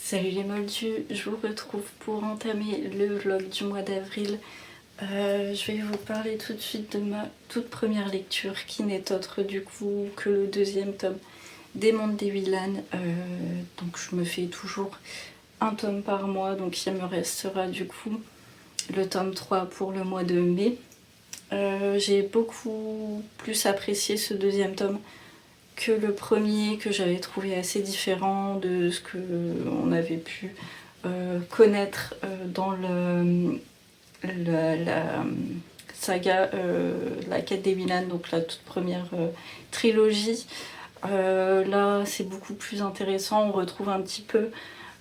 Salut les moldus, je vous retrouve pour entamer le vlog du mois d'avril. Je vais vous parler tout de suite de ma toute première lecture qui n'est autre du coup que le deuxième tome des Mondes des Willan. Donc je me fais toujours un tome par mois, donc il me restera du coup le tome 3 pour le mois de mai. J'ai beaucoup plus apprécié ce deuxième tome que le premier, que j'avais trouvé assez différent de ce qu'on avait pu connaître dans la saga La Quête des Willan, donc la toute première trilogie. Là c'est beaucoup plus intéressant, on retrouve un petit peu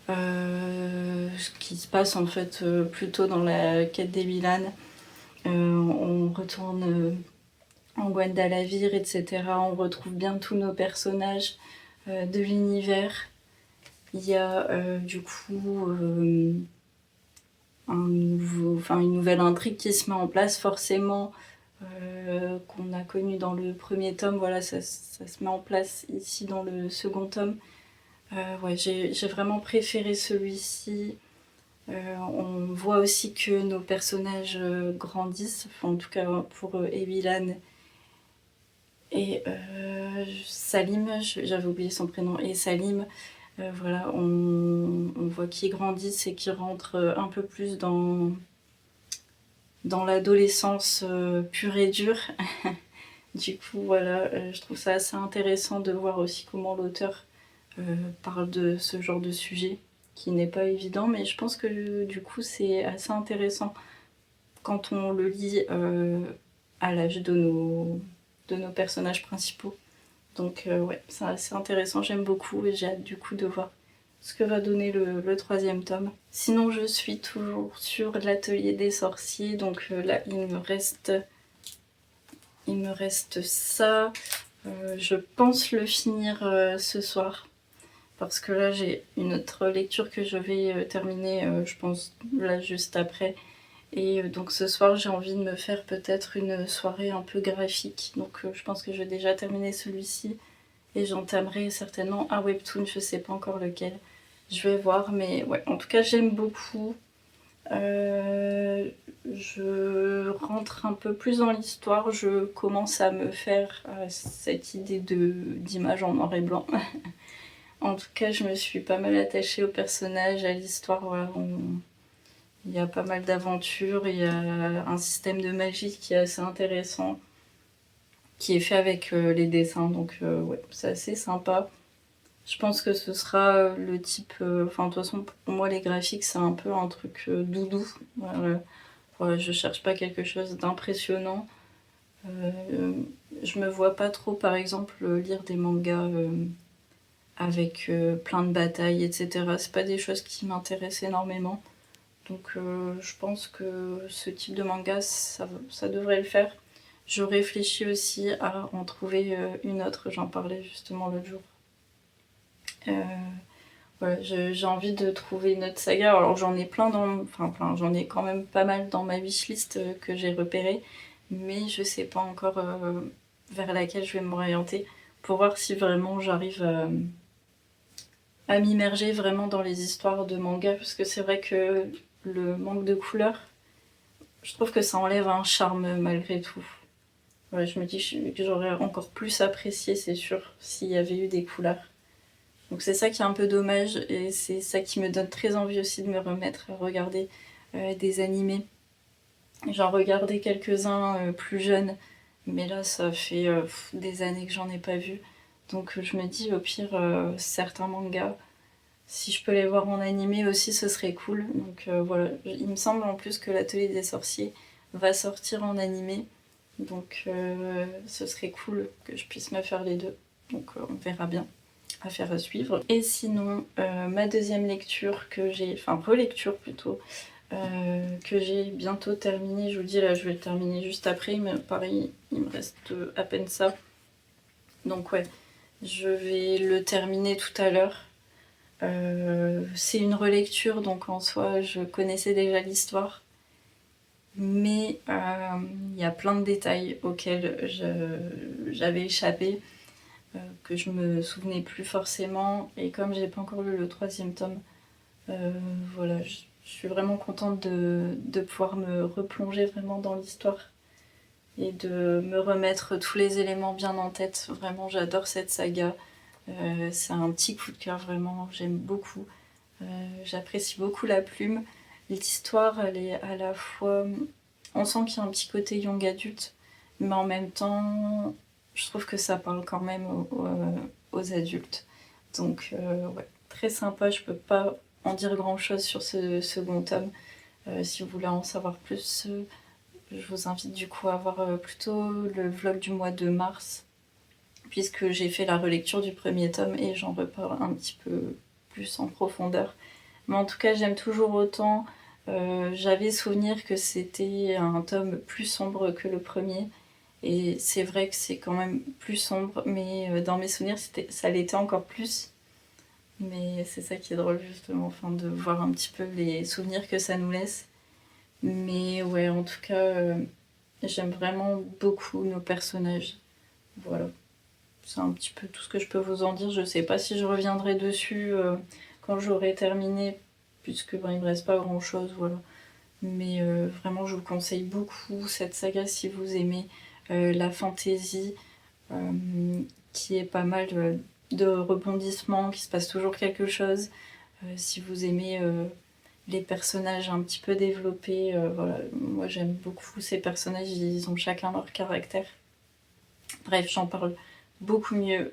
ce qui se passe en fait plutôt dans la Quête des Willan. On retourne en Gwendalavir, etc. On retrouve bien tous nos personnages de l'univers. Il y a du coup une nouvelle intrigue qui se met en place forcément, qu'on a connue dans le premier tome. Voilà, ça se met en place ici dans le second tome. Ouais, j'ai vraiment préféré celui-ci. On voit aussi que nos personnages grandissent, enfin, en tout cas pour Evilan et Salim, j'avais oublié son prénom, et Salim, voilà, on voit qu'ils grandissent et qu'ils rentrent un peu plus dans l'adolescence pure et dure. Du coup, voilà, je trouve ça assez intéressant de voir aussi comment l'auteur parle de ce genre de sujet, qui n'est pas évident, mais je pense que du coup c'est assez intéressant quand on le lit à l'âge de nos personnages principaux. Donc ouais, c'est assez intéressant, j'aime beaucoup et j'ai hâte du coup de voir ce que va donner le troisième tome. Sinon je suis toujours sur l'atelier des sorciers, donc là il me reste ça. Je pense le finir ce soir, parce que là j'ai une autre lecture que je vais terminer, je pense là juste après. Et donc ce soir j'ai envie de me faire peut-être une soirée un peu graphique, donc je pense que je vais déjà terminer celui-ci et j'entamerai certainement un webtoon, je sais pas encore lequel, je vais voir, mais ouais, en tout cas j'aime beaucoup. Je rentre un peu plus dans l'histoire, je commence à me faire cette idée d'image en noir et blanc. En tout cas je me suis pas mal attachée au personnage, à l'histoire, voilà, il y a pas mal d'aventures, il y a un système de magie qui est assez intéressant, qui est fait avec les dessins, donc ouais, c'est assez sympa. Je pense que ce sera le type... Enfin, de toute façon, pour moi, les graphiques, c'est un peu un truc doudou. Voilà. Voilà, je cherche pas quelque chose d'impressionnant. Je me vois pas trop, par exemple, lire des mangas avec plein de batailles, etc. C'est pas des choses qui m'intéressent énormément. Donc je pense que ce type de manga, ça devrait le faire. Je réfléchis aussi à en trouver une autre, j'en parlais justement l'autre jour. Voilà, j'ai envie de trouver une autre saga. Alors j'en ai plein j'en ai quand même pas mal dans ma wishlist que j'ai repéré, mais je sais pas encore vers laquelle je vais m'orienter pour voir si vraiment j'arrive à m'immerger vraiment dans les histoires de manga, parce que c'est vrai que le manque de couleurs, je trouve que ça enlève un charme malgré tout. Ouais, je me dis que j'aurais encore plus apprécié, c'est sûr, s'il y avait eu des couleurs. Donc c'est ça qui est un peu dommage, et c'est ça qui me donne très envie aussi de me remettre à regarder des animés. J'en regardais quelques-uns plus jeunes, mais là ça fait des années que j'en ai pas vu. Donc je me dis au pire certains mangas, si je peux les voir en animé aussi, ce serait cool. Donc voilà, il me semble en plus que l'Atelier des Sorciers va sortir en animé. Donc ce serait cool que je puisse me faire les deux. Donc on verra bien, affaire à suivre. Et sinon, ma deuxième lecture que j'ai, enfin relecture plutôt, que j'ai bientôt terminée, je vous dis là je vais le terminer juste après, mais pareil, il me reste à peine ça. Donc ouais, je vais le terminer tout à l'heure. C'est une relecture, donc en soi je connaissais déjà l'histoire, mais il y a plein de détails auxquels j'avais échappé, que je me souvenais plus forcément, et comme j'ai pas encore lu le troisième tome, Voilà, je suis vraiment contente de pouvoir me replonger vraiment dans l'histoire et de me remettre tous les éléments bien en tête. Vraiment, j'adore cette saga. C'est un petit coup de cœur, vraiment, j'aime beaucoup. J'apprécie beaucoup la plume. L'histoire, elle est à la fois... On sent qu'il y a un petit côté young adulte, mais en même temps, je trouve que ça parle quand même aux adultes. Donc, ouais, très sympa. Je peux pas en dire grand chose sur ce second tome. Si vous voulez en savoir plus, je vous invite du coup à voir plutôt le vlog du mois de mars, puisque j'ai fait la relecture du premier tome et j'en reparle un petit peu plus en profondeur. Mais en tout cas, j'aime toujours autant. J'avais souvenir que c'était un tome plus sombre que le premier. Et c'est vrai que c'est quand même plus sombre, mais dans mes souvenirs, ça l'était encore plus. Mais c'est ça qui est drôle, justement, enfin, de voir un petit peu les souvenirs que ça nous laisse. Mais ouais, en tout cas, j'aime vraiment beaucoup nos personnages. Voilà. C'est un petit peu tout ce que je peux vous en dire. Je sais pas si je reviendrai dessus quand j'aurai terminé, puisque ben, il me reste pas grand chose, voilà. Mais vraiment, je vous conseille beaucoup cette saga si vous aimez la fantasy, qui est pas mal de rebondissements, qui se passe toujours quelque chose. Si vous aimez les personnages un petit peu développés, voilà, moi j'aime beaucoup ces personnages, ils ont chacun leur caractère. Bref, j'en parle beaucoup mieux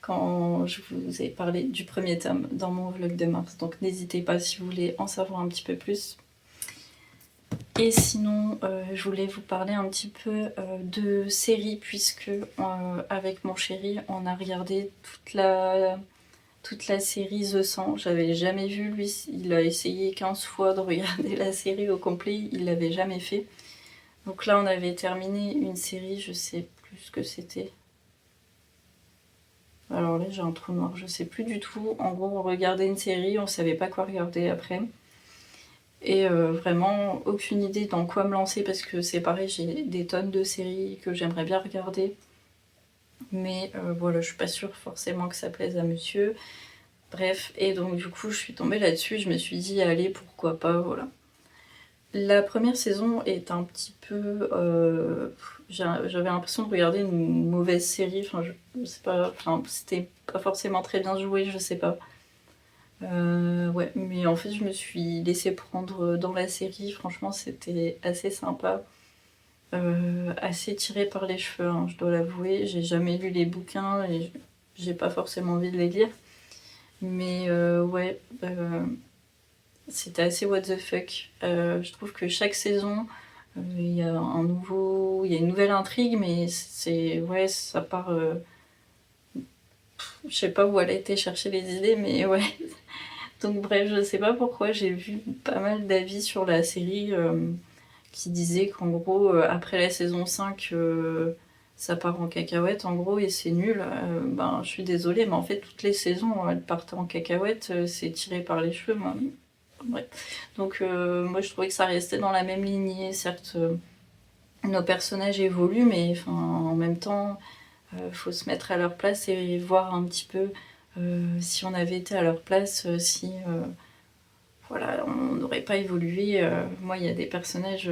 quand je vous ai parlé du premier tome dans mon vlog de mars. Donc n'hésitez pas si vous voulez en savoir un petit peu plus. Et sinon, je voulais vous parler un petit peu de séries, puisque avec mon chéri, on a regardé toute la série The 100. J'avais jamais vu, lui, il a essayé 15 fois de regarder la série au complet, il l'avait jamais fait. Donc là, on avait terminé une série, je sais plus ce que c'était. Alors là, j'ai un trou noir, je sais plus du tout. En gros, on regardait une série, on savait pas quoi regarder après. Et vraiment, aucune idée dans quoi me lancer, parce que c'est pareil, j'ai des tonnes de séries que j'aimerais bien regarder. Mais voilà, je suis pas sûre forcément que ça plaise à monsieur. Bref, et donc du coup, je suis tombée là-dessus, je me suis dit, allez, pourquoi pas, voilà. La première saison est un petit peu... j'avais l'impression de regarder une mauvaise série, enfin, je sais pas, enfin, c'était pas forcément très bien joué, je sais pas. Ouais, mais en fait, je me suis laissée prendre dans la série, franchement, c'était assez sympa. Assez tiré par les cheveux, hein, je dois l'avouer. J'ai jamais lu les bouquins et j'ai pas forcément envie de les lire. Mais ouais, c'était assez what the fuck. Je trouve que chaque saison, il y a il y a une nouvelle intrigue, mais c'est ouais, ça part. Je sais pas où elle a été chercher les idées, mais ouais. Donc bref, je sais pas pourquoi j'ai vu pas mal d'avis sur la série qui disaient qu'en gros, après la saison 5, ça part en cacahuète en gros et c'est nul. Ben, je suis désolée, mais en fait, toutes les saisons, elles partent en cacahuète, c'est tiré par les cheveux, moi. Bref. Donc moi, je trouvais que ça restait dans la même lignée. Certes, nos personnages évoluent, mais enfin, en même temps, faut se mettre à leur place et voir un petit peu si on avait été à leur place, si voilà, on n'aurait pas évolué. Moi, il y a des personnages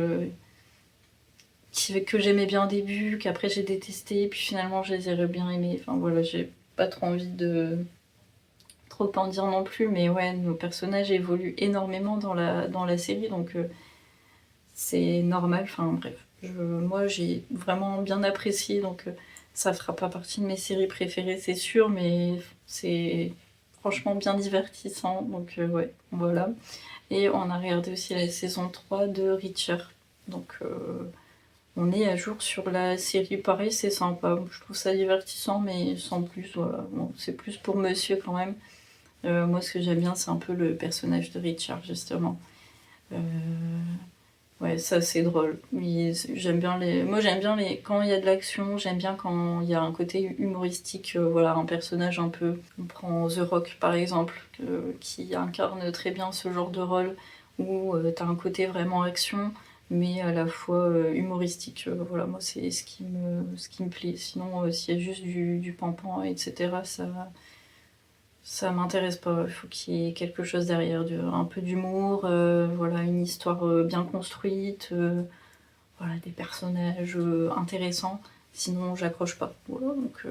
que j'aimais bien au début, qu'après j'ai détesté, puis finalement je les ai bien aimés. Enfin voilà, j'ai pas trop envie de trop en dire non plus, mais ouais, nos personnages évoluent énormément dans la série, donc c'est normal. Enfin bref, moi j'ai vraiment bien apprécié, donc ça fera pas partie de mes séries préférées, c'est sûr, mais c'est franchement bien divertissant, donc ouais, voilà. Et on a regardé aussi la saison 3 de Reacher, donc on est à jour sur la série, pareil, c'est sympa. Je trouve ça divertissant, mais sans plus, voilà. Bon, c'est plus pour monsieur quand même. Moi, ce que j'aime bien, c'est un peu le personnage de Richard, justement. Euh, ouais, ça, c'est drôle. J'aime bien les... Moi, j'aime bien les... quand il y a de l'action, j'aime bien quand il y a un côté humoristique, voilà, un personnage un peu... On prend The Rock, par exemple, qui incarne très bien ce genre de rôle, où t'as un côté vraiment action, mais à la fois humoristique. Voilà, moi, c'est ce qui me plaît. Sinon, s'il y a juste du pampan, etc., ça m'intéresse pas. Il faut qu'il y ait quelque chose derrière, un peu d'humour, voilà, une histoire bien construite, voilà, des personnages intéressants. Sinon, j'accroche pas. Voilà, donc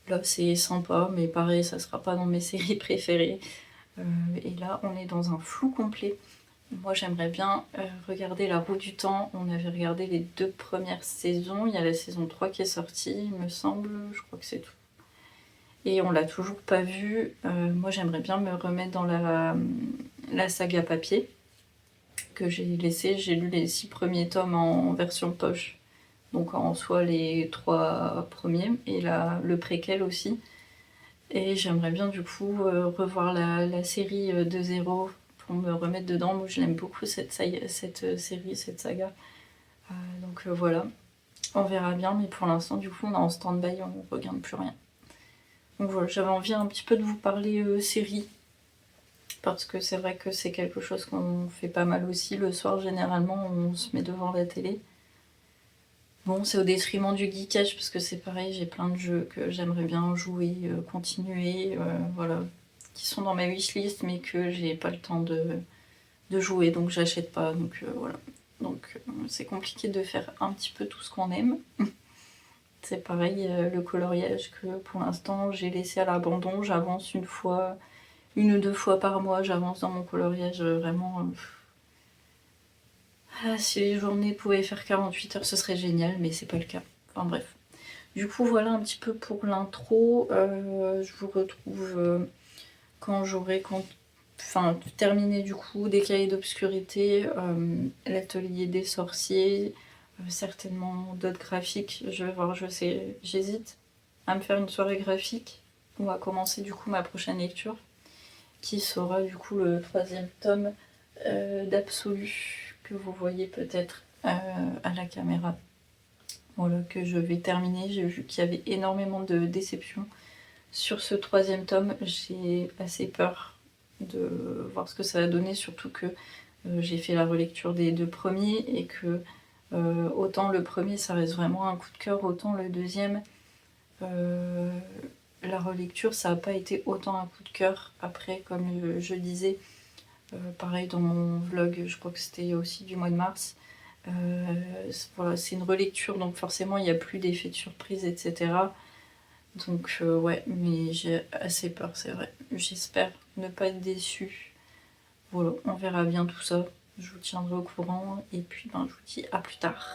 là, c'est sympa, mais pareil, ça sera pas dans mes séries préférées. Et là, on est dans un flou complet. Moi, j'aimerais bien regarder La Roue du Temps. On avait regardé les 2 premières saisons. Il y a la saison 3 qui est sortie, il me semble. Je crois que c'est tout. Et on l'a toujours pas vu. Moi, j'aimerais bien me remettre dans la saga papier que j'ai laissée. J'ai lu les 6 premiers tomes en version poche. Donc en soi les 3 premiers et le préquel aussi. Et j'aimerais bien du coup revoir la série de zéro pour me remettre dedans. Moi je l'aime beaucoup cette série, cette saga. Donc voilà, on verra bien, mais pour l'instant du coup on est en stand-by, on regarde plus rien. Donc voilà, j'avais envie un petit peu de vous parler série, parce que c'est vrai que c'est quelque chose qu'on fait pas mal aussi. Le soir généralement on se met devant la télé. Bon, c'est au détriment du geekage, parce que c'est pareil, j'ai plein de jeux que j'aimerais bien jouer, continuer, voilà, qui sont dans ma wishlist, mais que j'ai pas le temps de jouer, donc j'achète pas, donc voilà. Donc c'est compliqué de faire un petit peu tout ce qu'on aime. C'est pareil, le coloriage que pour l'instant j'ai laissé à l'abandon, j'avance une ou 2 fois par mois, j'avance dans mon coloriage vraiment... Ah, si les journées pouvaient faire 48 heures, ce serait génial, mais c'est pas le cas. Enfin bref. Du coup, voilà un petit peu pour l'intro. Je vous retrouve quand j'aurai terminé du coup des cahiers d'obscurité, l'atelier des sorciers, certainement d'autres graphiques. Je vais voir, j'hésite à me faire une soirée graphique ou à commencer du coup ma prochaine lecture, qui sera du coup le 3e tome d'Absolu, que vous voyez peut-être à la caméra. Voilà, que je vais terminer. J'ai vu qu'il y avait énormément de déceptions sur ce 3e tome. J'ai assez peur de voir ce que ça va donner, surtout que j'ai fait la relecture des 2 premiers et que autant le premier ça reste vraiment un coup de cœur, autant le deuxième, la relecture ça n'a pas été autant un coup de cœur. Après, comme je disais, pareil dans mon vlog, je crois que c'était aussi du mois de mars, voilà, c'est une relecture, donc forcément il n'y a plus d'effet de surprise, etc. Donc ouais, mais j'ai assez peur, c'est vrai. J'espère ne pas être déçue. Voilà, on verra bien tout ça. Je vous tiendrai au courant, et puis je vous dis à plus tard.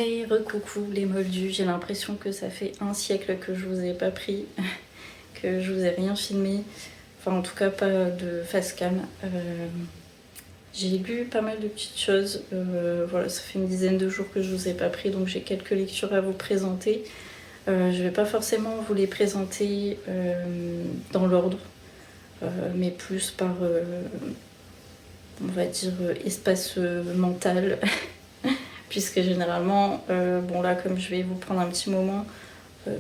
Hey, recoucou les moldus, j'ai l'impression que ça fait un siècle que je vous ai pas pris, que je vous ai rien filmé, enfin en tout cas pas de face cam. J'ai lu pas mal de petites choses, voilà, ça fait une dizaine de jours que je vous ai pas pris, donc j'ai quelques lectures à vous présenter. Je vais pas forcément vous les présenter dans l'ordre, mais plus par, on va dire, espace mental. Puisque généralement, bon là comme je vais vous prendre un petit moment,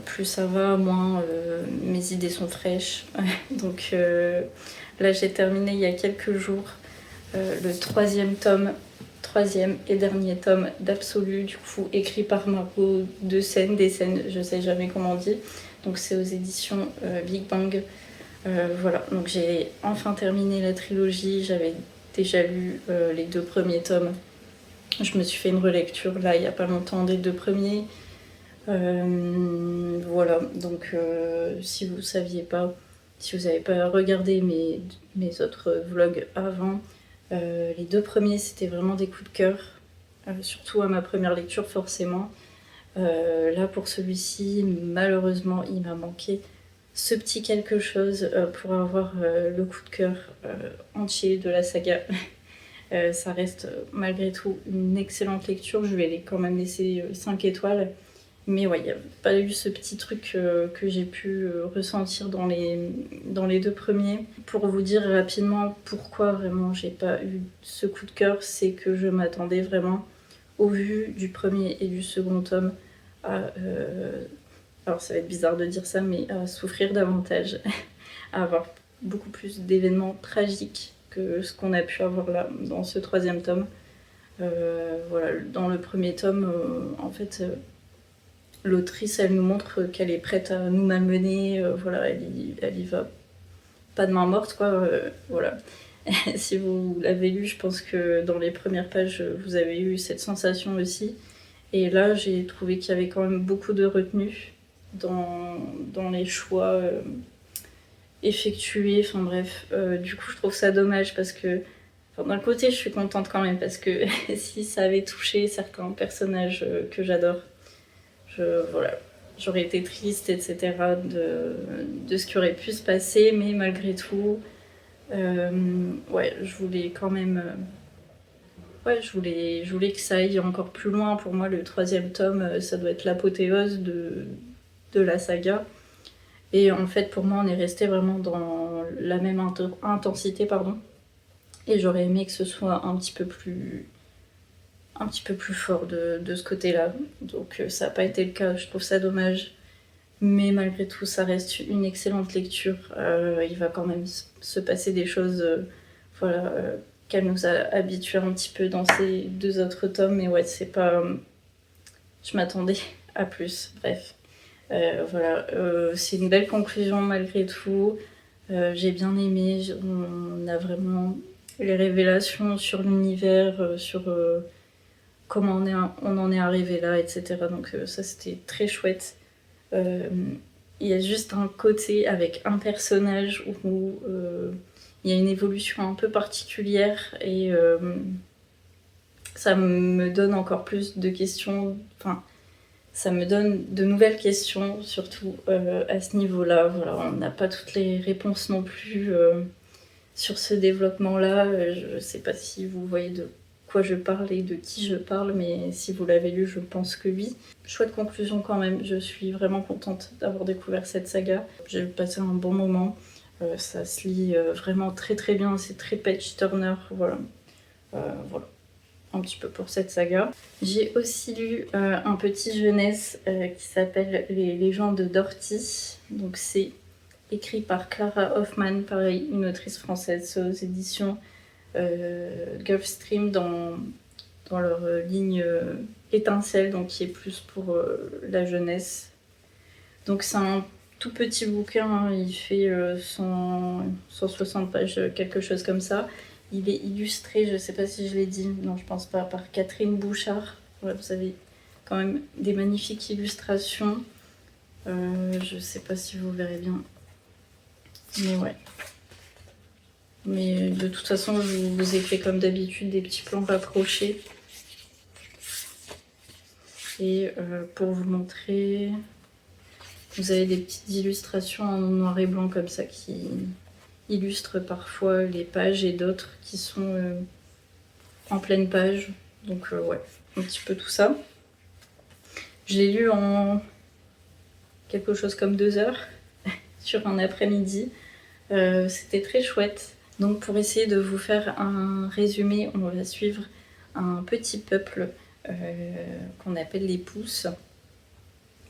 plus ça va, moins mes idées sont fraîches. Donc là j'ai terminé il y a quelques jours le troisième et dernier tome d'Absolu, du coup écrit par Margot des scènes, je sais jamais comment on dit. Donc c'est aux éditions Big Bang. Voilà, donc j'ai enfin terminé la trilogie, j'avais déjà lu les 2 premiers tomes. Je me suis fait une relecture là il n'y a pas longtemps des 2 premiers. Voilà, donc si vous saviez pas, si vous n'avez pas regardé mes autres vlogs avant, les 2 premiers c'était vraiment des coups de cœur, surtout à ma première lecture forcément. Là pour celui-ci, malheureusement il m'a manqué ce petit quelque chose pour avoir le coup de cœur entier de la saga. Ça reste malgré tout une excellente lecture, je vais quand même laisser 5 étoiles. Mais ouais, il n'y a pas eu ce petit truc que j'ai pu ressentir dans les 2 premiers. Pour vous dire rapidement pourquoi vraiment j'ai pas eu ce coup de cœur, c'est que je m'attendais vraiment, au vu du premier et du second tome, à... alors ça va être bizarre de dire ça, mais à souffrir davantage, à avoir beaucoup plus d'événements tragiques que ce qu'on a pu avoir là dans ce 3e tome. Voilà, dans le premier tome, en fait, l'autrice, elle nous montre qu'elle est prête à nous malmener, voilà, elle y va pas de main morte, quoi, voilà. Si vous l'avez lu, je pense que dans les premières pages, vous avez eu cette sensation aussi. Et là, j'ai trouvé qu'il y avait quand même beaucoup de retenue dans les choix effectués, enfin bref. Du coup, je trouve ça dommage parce que, enfin, d'un côté, je suis contente quand même parce que si ça avait touché certains personnages que j'adore, voilà, j'aurais été triste, etc. de ce qui aurait pu se passer, mais malgré tout, ouais, je voulais quand même... ouais, je voulais que ça aille encore plus loin. Pour moi, le 3e tome, ça doit être l'apothéose de la saga. Et en fait, pour moi, on est resté vraiment dans la même intensité, pardon. Et j'aurais aimé que ce soit un petit peu plus fort de ce côté-là. Donc ça n'a pas été le cas, je trouve ça dommage. Mais malgré tout, ça reste une excellente lecture. Il va quand même se passer des choses, voilà, qu'elle nous a habitués un petit peu dans ces 2 autres tomes. Mais ouais, c'est pas... je m'attendais à plus, bref. Voilà, c'est une belle conclusion malgré tout. J'ai bien aimé, on a vraiment les révélations sur l'univers, sur comment on en est arrivé là, etc. Donc ça c'était très chouette. Il y a juste un côté avec un personnage où il y a une évolution un peu particulière et ça me donne encore plus de questions, enfin ça me donne de nouvelles questions surtout à ce niveau-là. Voilà, on n'a pas toutes les réponses non plus sur ce développement-là. Je sais pas si vous voyez de quoi je parle et de qui je parle, mais si vous l'avez lu, je pense que oui. Chouette conclusion quand même, je suis vraiment contente d'avoir découvert cette saga. J'ai passé un bon moment, ça se lit vraiment très très bien, c'est très page-turner, voilà. Voilà, un petit peu pour cette saga. J'ai aussi lu un petit jeunesse qui s'appelle Les légendes d'Orty, donc c'est écrit par Clara Hoffman, pareil, une autrice française, aux éditions Gulfstream dans leur ligne Étincelle, donc qui est plus pour la jeunesse. Donc c'est un tout petit bouquin, hein, il fait 160 pages, quelque chose comme ça. Il est illustré, je sais pas si je l'ai dit, non je pense pas, par Catherine Bouchard. Voilà, vous avez quand même des magnifiques illustrations. Je sais pas si vous verrez bien. Mais ouais. Mais de toute façon, je vous ai fait comme d'habitude des petits plans rapprochés. c'est pour vous montrer. Vous avez des petites illustrations en noir et blanc comme ça qui illustrent parfois les pages et d'autres qui sont en pleine page. Donc ouais, un petit peu tout ça. Je l'ai lu en quelque chose comme 2 heures sur un après-midi. C'était très chouette. Donc pour essayer de vous faire un résumé, on va suivre un petit peuple qu'on appelle les pousses.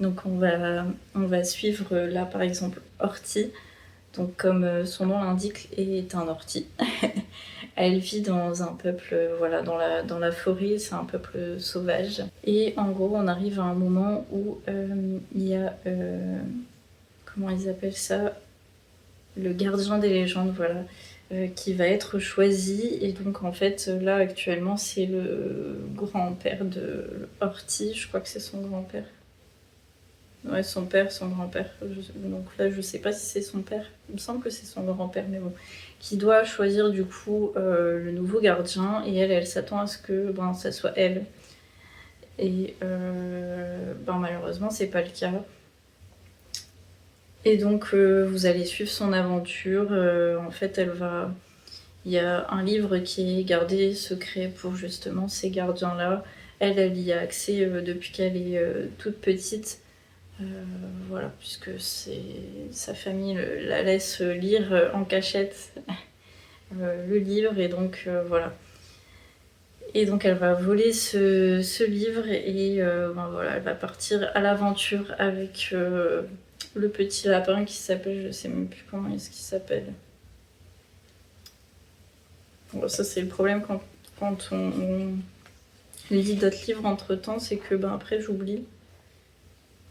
Donc on va suivre là par exemple Horty. Donc comme son nom l'indique, est un ortie. Elle vit dans un peuple, voilà, dans la forêt, c'est un peuple sauvage. Et en gros, on arrive à un moment où il y a, comment ils appellent ça, le gardien des légendes, voilà, qui va être choisi. Et donc en fait, là actuellement, c'est le grand-père de Horty, je crois que c'est son grand-père. Ouais, son père, son grand-père. Donc là, je sais pas si c'est son père. Il me semble que c'est son grand-père, mais bon. Qui doit choisir du coup le nouveau gardien. Et elle s'attend à ce que ça soit elle. Et malheureusement, c'est pas le cas. Et donc, vous allez suivre son aventure. En fait, il y a un livre qui est gardé secret pour justement ces gardiens-là. Elle y a accès depuis qu'elle est toute petite. Voilà, puisque sa famille la laisse lire en cachette le livre, et donc voilà. Et donc elle va voler ce livre, et voilà, elle va partir à l'aventure avec le petit lapin qui s'appelle, je sais même plus comment est-ce qu'il s'appelle. Bon, ça c'est le problème quand on lit d'autres livres entre temps, c'est que après j'oublie.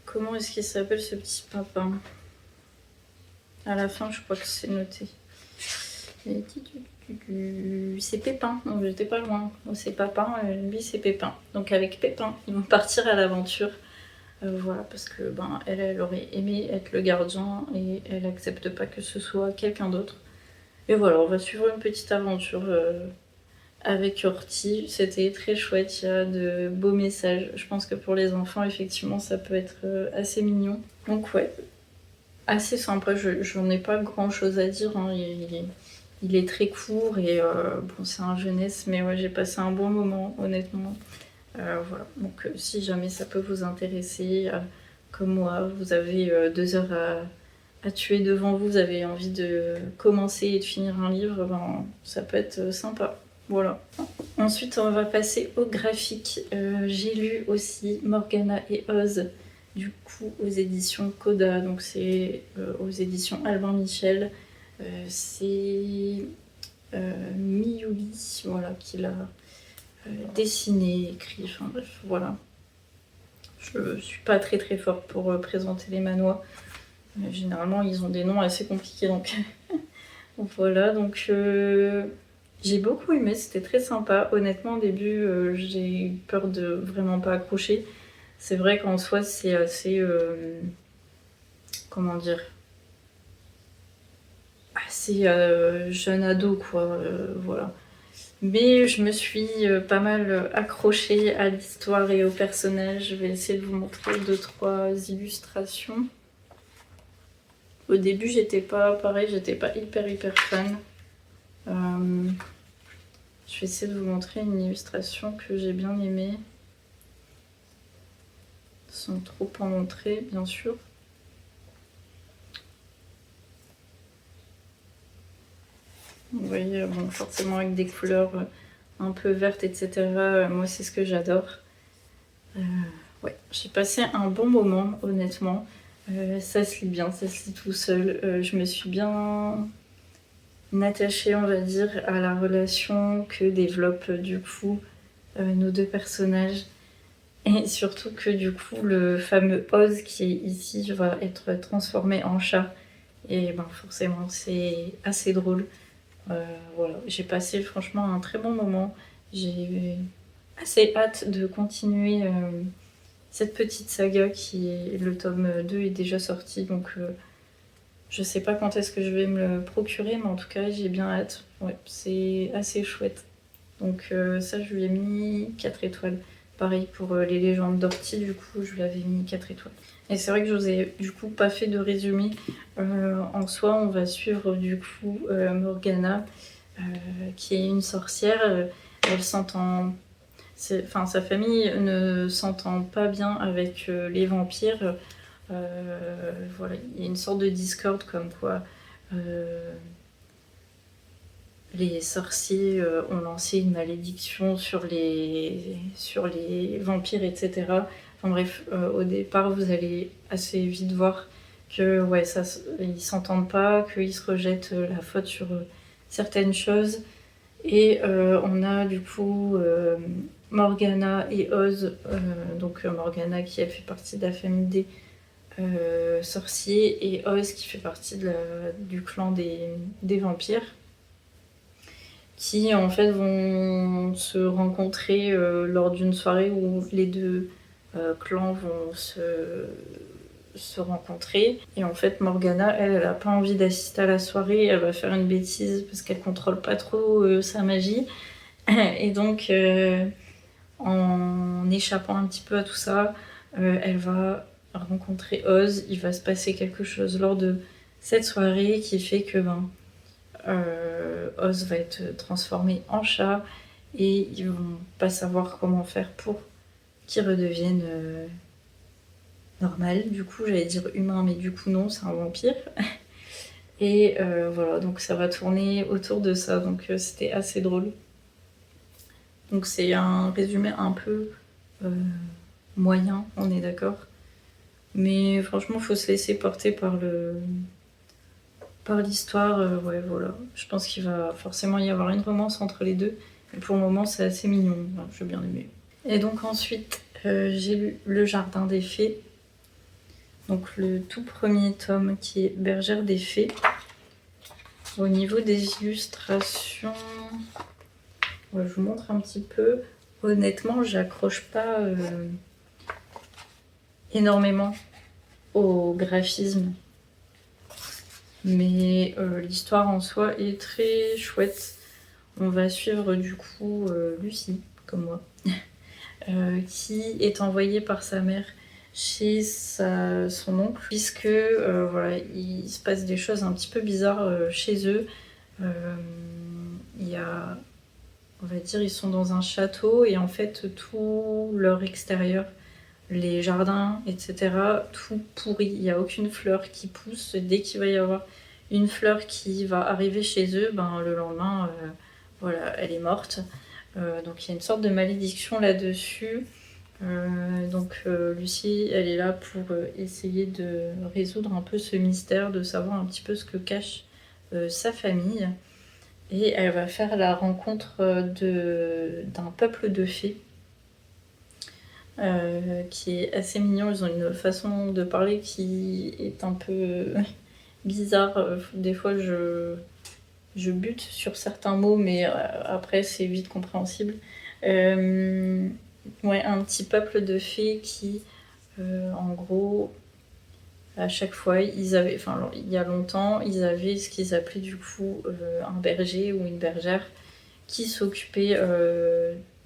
Comment est-ce qu'il s'appelle ce petit papin? À la fin, je crois que c'est noté. C'est Pépin, donc j'étais pas loin. C'est Papin, lui c'est Pépin. Donc avec Pépin, ils vont partir à l'aventure. Voilà, parce que elle aurait aimé être le gardien et elle accepte pas que ce soit quelqu'un d'autre. Et voilà, on va suivre une petite aventure avec Horty. C'était très chouette, il y a de beaux messages. Je pense que pour les enfants, effectivement, ça peut être assez mignon. Donc ouais, assez sympa. J'en ai pas grand chose à dire, hein. Il est très court et c'est un jeunesse, mais ouais, j'ai passé un bon moment, honnêtement. Voilà, donc si jamais ça peut vous intéresser, comme moi, vous avez 2 heures à tuer devant vous, vous avez envie de commencer et de finir un livre, ça peut être sympa. Voilà. Ensuite, on va passer au graphique. J'ai lu aussi Morgana et Oz, du coup aux éditions Coda, donc c'est aux éditions Albin Michel. C'est Miyuli, voilà, qui l'a dessiné, écrit, enfin bref, voilà. Je suis pas très très forte pour présenter les manhwas. Généralement, ils ont des noms assez compliqués, donc voilà. Donc j'ai beaucoup aimé, c'était très sympa. Honnêtement, au début, j'ai eu peur de vraiment pas accrocher. C'est vrai qu'en soi, c'est assez comment dire, assez jeune ado, quoi. Voilà. Mais je me suis pas mal accrochée à l'histoire et aux personnages. Je vais essayer de vous montrer 2-3 illustrations. Au début, j'étais pas hyper fan. Je vais essayer de vous montrer une illustration que j'ai bien aimée. Sans trop en montrer, bien sûr. Vous voyez, forcément avec des couleurs un peu vertes, etc. Moi, c'est ce que j'adore. Ouais, j'ai passé un bon moment, honnêtement. Ça se lit bien, ça se lit tout seul. Je me suis bien attachée, on va dire, à la relation que développent du coup nos 2 personnages. Et surtout que du coup, le fameux Oz qui est ici va être transformé en chat. Et forcément, c'est assez drôle. Voilà, j'ai passé franchement un très bon moment. J'ai assez hâte de continuer cette petite saga qui est... Le tome 2 est déjà sorti, donc je sais pas quand est-ce que je vais me le procurer, mais en tout cas j'ai bien hâte. Ouais, c'est assez chouette. Donc ça, je lui ai mis 4 étoiles. Pareil pour les légendes d'Orty, du coup je lui avais mis 4 étoiles. Et c'est vrai que je vous ai du coup pas fait de résumé. En soi, on va suivre du coup Morgana, qui est une sorcière. Elle s'entend... Enfin, sa famille ne s'entend pas bien avec les vampires. Voilà, il y a une sorte de discorde comme quoi les sorciers ont lancé une malédiction sur les vampires, etc. Enfin bref, au départ, vous allez assez vite voir que ouais, ça, ils s'entendent pas, qu'ils se rejettent la faute sur certaines choses. Et on a du coup Morgana et Oz. Donc Morgana qui elle fait partie de la famille des sorciers et Oz qui fait partie du clan des vampires, qui en fait vont se rencontrer lors d'une soirée où les deux clans vont se rencontrer. Et en fait, Morgana, elle a pas envie d'assister à la soirée, elle va faire une bêtise parce qu'elle contrôle pas trop sa magie. Et donc, en échappant un petit peu à tout ça, elle va rencontrer Oz. Il va se passer quelque chose lors de cette soirée qui fait que Oz va être transformé en chat et ils vont pas savoir comment faire pour qu'il redevienne normal. Du coup, j'allais dire humain, mais du coup non, c'est un vampire. Et voilà, donc ça va tourner autour de ça, donc c'était assez drôle. Donc c'est un résumé un peu moyen, on est d'accord. Mais franchement, faut se laisser porter par l'histoire. Ouais, voilà. Je pense qu'il va forcément y avoir une romance entre les deux. Mais pour le moment, c'est assez mignon. Enfin, j'ai bien aimé. Et donc ensuite, j'ai lu Le Jardin des Fées. Donc le tout premier tome qui est Bergère des Fées. Au niveau des illustrations, ouais, je vous montre un petit peu. Honnêtement, j'accroche pas énormément au graphisme. Mais l'histoire en soi est très chouette. On va suivre du coup Lucie, comme moi, qui est envoyée par sa mère chez son oncle, puisque voilà, il se passe des choses un petit peu bizarres chez eux. Il y a, on va dire, ils sont dans un château et en fait tout leur extérieur, les jardins, etc., tout pourri. Il n'y a aucune fleur qui pousse. Dès qu'il va y avoir une fleur qui va arriver chez eux, le lendemain, voilà, elle est morte. Donc il y a une sorte de malédiction là-dessus. Donc Lucie, elle est là pour essayer de résoudre un peu ce mystère, de savoir un petit peu ce que cache sa famille. Et elle va faire la rencontre d'un peuple de fées qui est assez mignon. Ils ont une façon de parler qui est un peu bizarre. Des fois, je bute sur certains mots, mais après, c'est vite compréhensible. Ouais, un petit peuple de fées qui, en gros, à chaque fois, il y a longtemps, ils avaient ce qu'ils appelaient du coup un berger ou une bergère qui s'occupait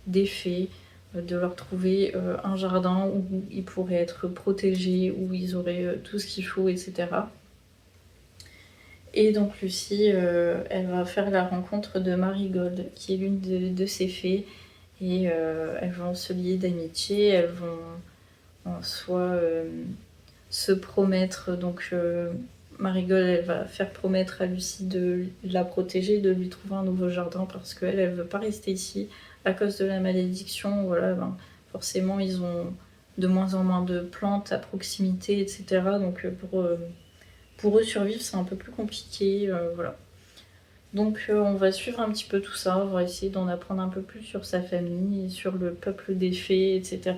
des fées, de leur trouver un jardin où ils pourraient être protégés, où ils auraient tout ce qu'il faut, etc. Et donc Lucie, elle va faire la rencontre de Marigold, qui est l'une de ces fées, et elles vont se lier d'amitié, elles vont en soi se promettre. Donc Marigold, elle va faire promettre à Lucie de la protéger, de lui trouver un nouveau jardin, parce qu'elle, elle veut pas rester ici à cause de la malédiction. Voilà, forcément, ils ont de moins en moins de plantes à proximité, etc. Donc pour eux survivre, c'est un peu plus compliqué. Voilà. Donc on va suivre un petit peu tout ça, on va essayer d'en apprendre un peu plus sur sa famille, sur le peuple des fées, etc.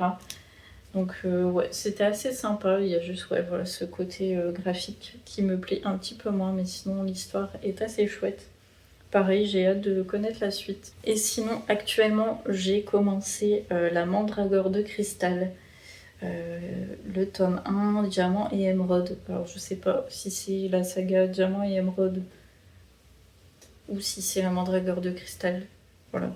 Donc ouais, c'était assez sympa. Il y a juste ouais, voilà, ce côté graphique qui me plaît un petit peu moins, mais sinon l'histoire est assez chouette. Pareil, j'ai hâte de connaître la suite. Et sinon, actuellement, j'ai commencé La Mandragore de Cristal, le tome 1, Diamant et Émeraude. Alors je sais pas si c'est la saga Diamant et Émeraude ou si c'est La Mandragore de Cristal. Voilà.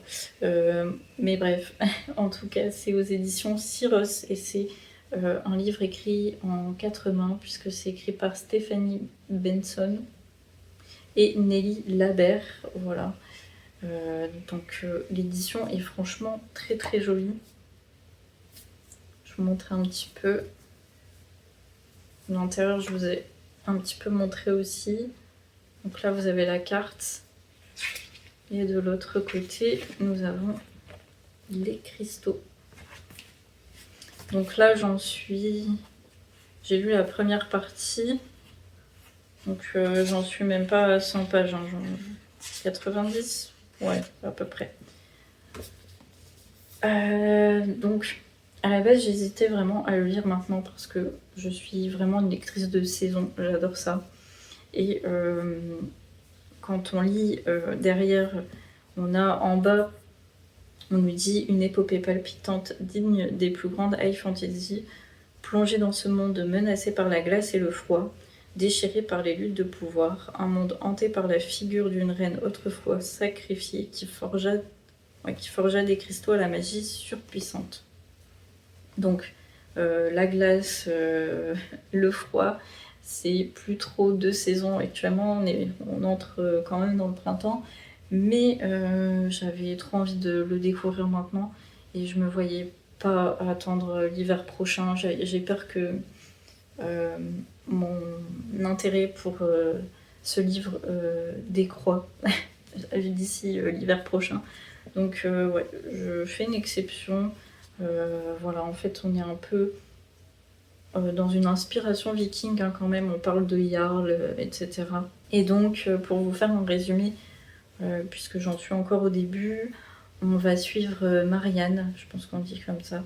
Mais bref, en tout cas, c'est aux éditions Syros et c'est un livre écrit en 4 mains, puisque c'est écrit par Stéphanie Benson et Nelly Labert. Voilà. Donc l'édition est franchement très très jolie. Je vous montre un petit peu. L'intérieur, je vous ai un petit peu montré aussi. Donc là, vous avez la carte. Et de l'autre côté, nous avons les cristaux. Donc là, j'en suis... J'ai lu la première partie. Donc j'en suis même pas à 100 pages. Hein, 90 ? Ouais, à peu près. Donc, à la base, j'hésitais vraiment à le lire maintenant parce que je suis vraiment une lectrice de saison. J'adore ça. Et quand on lit derrière, on a en bas, on nous dit une épopée palpitante digne des plus grandes high fantasy, plongée dans ce monde menacé par la glace et le froid, déchiré par les luttes de pouvoir, un monde hanté par la figure d'une reine autrefois sacrifiée qui forgea des cristaux à la magie surpuissante. Donc, la glace, le froid, c'est plus trop de saison actuellement, on entre quand même dans le printemps, mais j'avais trop envie de le découvrir maintenant et je me voyais pas attendre l'hiver prochain. J'ai peur que mon intérêt pour ce livre décroît d'ici l'hiver prochain. Donc ouais, je fais une exception. Voilà, en fait, on est un peu dans une inspiration viking hein, quand même. On parle de Jarl, etc. Et donc, pour vous faire un résumé, puisque j'en suis encore au début, on va suivre Marianne, je pense qu'on dit comme ça.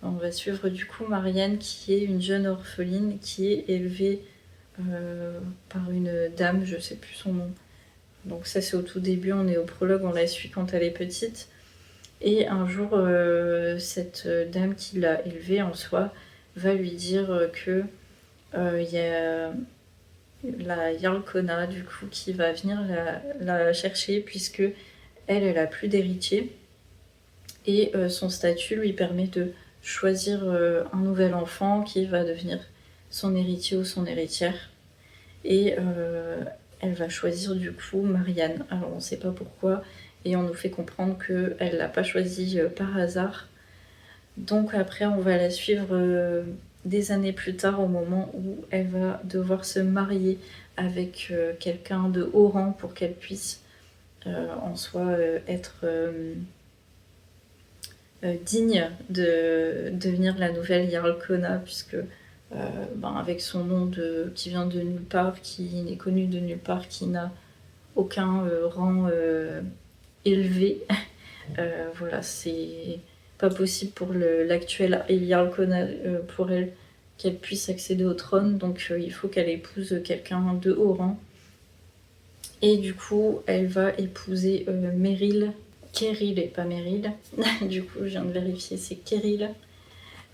On va suivre du coup Marianne qui est une jeune orpheline qui est élevée par une dame, je sais plus son nom. Donc ça c'est au tout début, on est au prologue, on la suit quand elle est petite. Et un jour, cette dame qui l'a élevée en soi va lui dire que y a la Jarl Kona du coup qui va venir la chercher puisque elle a plus d'héritier et son statut lui permet de choisir un nouvel enfant qui va devenir son héritier ou son héritière et elle va choisir du coup Marianne. Alors on ne sait pas pourquoi et on nous fait comprendre qu'elle l'a pas choisi par hasard. Donc après on va la suivre des années plus tard au moment où elle va devoir se marier avec quelqu'un de haut rang pour qu'elle puisse en soi être digne de devenir la nouvelle Jarl Kona puisque avec son nom qui vient de nulle part, qui n'est connu de nulle part, qui n'a aucun rang élevé, voilà, c'est pas possible pour l'actuelle Jarl Kona pour elle qu'elle puisse accéder au trône, donc il faut qu'elle épouse quelqu'un de haut rang. Et du coup, elle va épouser Meryl, Keril et pas Meryl. Du coup, je viens de vérifier, c'est Keril.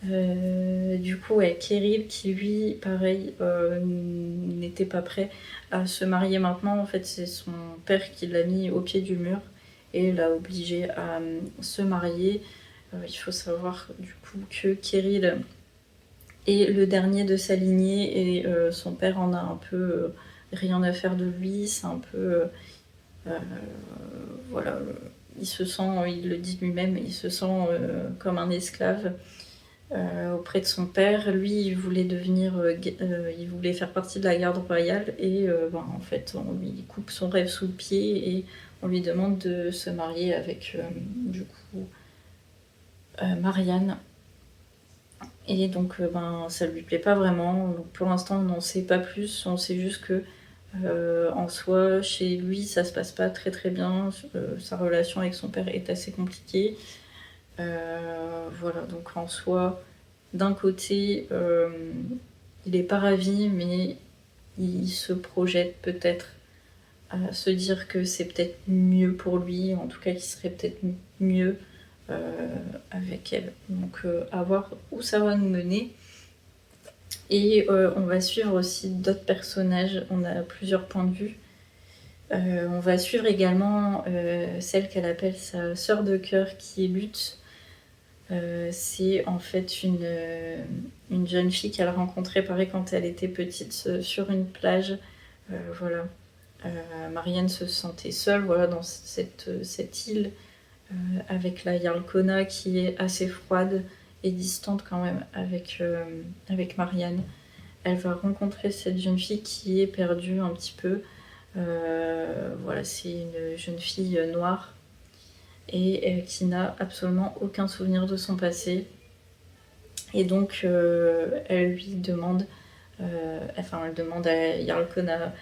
Du coup, ouais, Keril qui lui, pareil, n'était pas prêt à se marier maintenant. En fait, c'est son père qui l'a mis au pied du mur et l'a obligé à se marier. Il faut savoir du coup que Keril est le dernier de sa lignée et son père en a un peu rien à faire de lui. C'est un peu... voilà, il se sent, il le dit lui-même, il se sent comme un esclave auprès de son père. Lui, il voulait il voulait faire partie de la garde royale et en fait, on lui coupe son rêve sous le pied et on lui demande de se marier avec du coup Marianne. Et donc, ça lui plaît pas vraiment. Donc, pour l'instant, on n'en sait pas plus. On sait juste que en soi, chez lui, ça se passe pas très très bien. Sa relation avec son père est assez compliquée. Voilà, donc en soi, d'un côté, il est pas ravi, mais il se projette peut-être à se dire que c'est peut-être mieux pour lui, en tout cas qu'il serait peut-être mieux avec elle. Donc à voir où ça va nous mener. Et on va suivre aussi d'autres personnages, on a plusieurs points de vue. On va suivre également celle qu'elle appelle sa sœur de cœur qui est Lutte. C'est en fait une jeune fille qu'elle a rencontrée pareil quand elle était petite sur une plage. Voilà. Marianne se sentait seule voilà, dans cette île avec la Yarlkona qui est assez froide et distante quand même avec Marianne. Elle va rencontrer cette jeune fille qui est perdue un petit peu. Voilà, c'est une jeune fille noire et qui n'a absolument aucun souvenir de son passé. Et donc, elle lui demande, elle demande à Yarlkona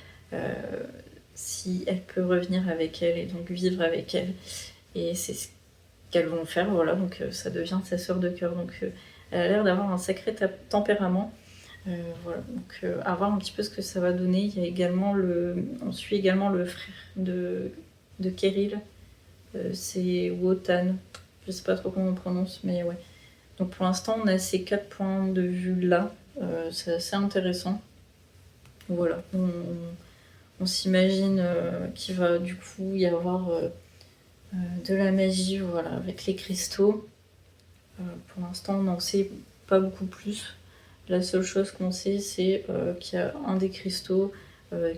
si elle peut revenir avec elle et donc vivre avec elle. Et c'est ce qu'elles vont faire, voilà, donc ça devient sa sœur de cœur. Donc, elle a l'air d'avoir un sacré tempérament. Voilà, donc à voir un petit peu ce que ça va donner. Il y a également on suit également le frère de Keril. C'est Wotan. Je sais pas trop comment on prononce, mais ouais. Donc pour l'instant, on a ces 4 points de vue là. C'est assez intéressant. Voilà, on s'imagine qu'il va du coup y avoir de la magie, voilà, avec les cristaux. Pour l'instant, on n'en sait pas beaucoup plus. La seule chose qu'on sait, c'est qu'il y a un des cristaux